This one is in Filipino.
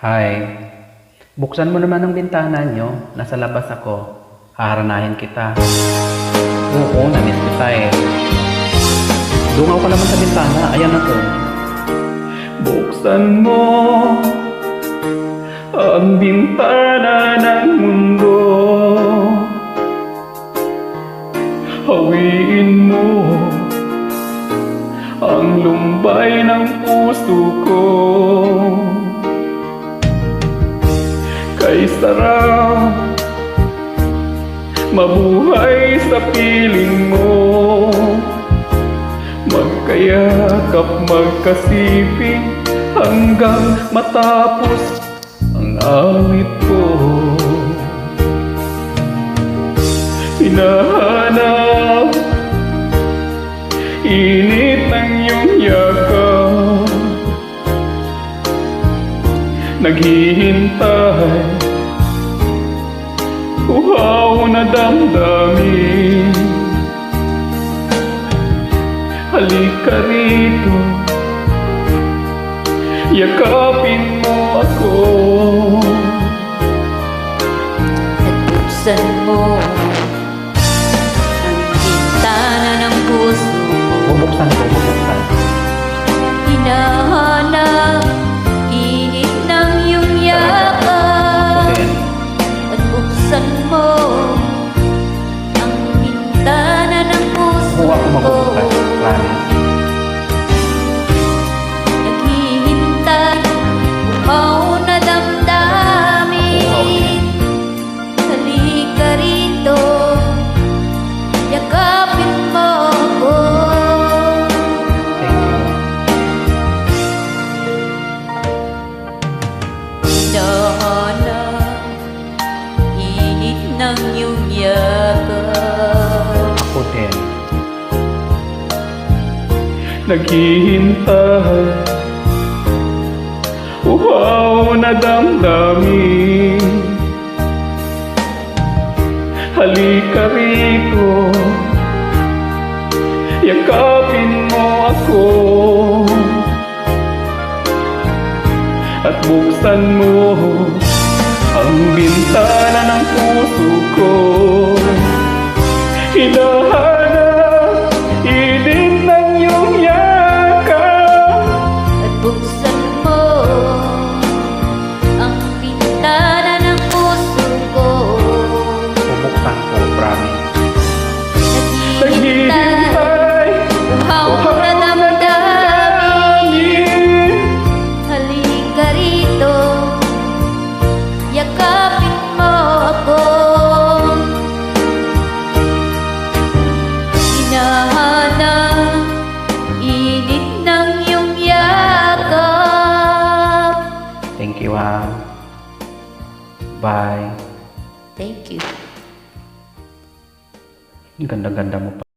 Hi. Buksan mo naman ang bintana nyo. Nasa labas ako. Haharanahin kita. Oo, namiss kita eh. Dungaw ka naman sa bintana. Ayan ako. Buksan mo ang bintana ng mundo. Hawiin mo ang lumbay ng puso ko. Kay sarap mabuhay sa piling mo. Magkayakap, magkasiping hanggang matapos ang awit ko. Hinahanap init ng iyong yakap. Naghihintay uhaw na damdamin. Halika rito, yakapin mo ako. At buksan mo ang bintana ng puso ko. Bubuksan ko, bubuksan. Hinahanap init ng iyong yakap. At buksan mo ang bintana ng puso Huwag ako ko. magbubukas, promise. Naghihintay uhaw na damdamin. Halika rito, yakapin mo ako. Hinahanap init ng iyong yakap. Ako din. Naghihintay uhaw na damdamin. Halika rito, yakapin mo ako. At buksan mo ang bintana ng puso ko. Hinahanap init ng iyong yakap. At buksan mo ang bintana ng puso ko. Bubuksan ko, promise. Naghihintay uhaw na damdamin. Halika rito, yakapin mo ako. Hinahanap init ng iyong yakap. Thank you, ha. Bye. Thank you. Ang ganda-ganda mo pa.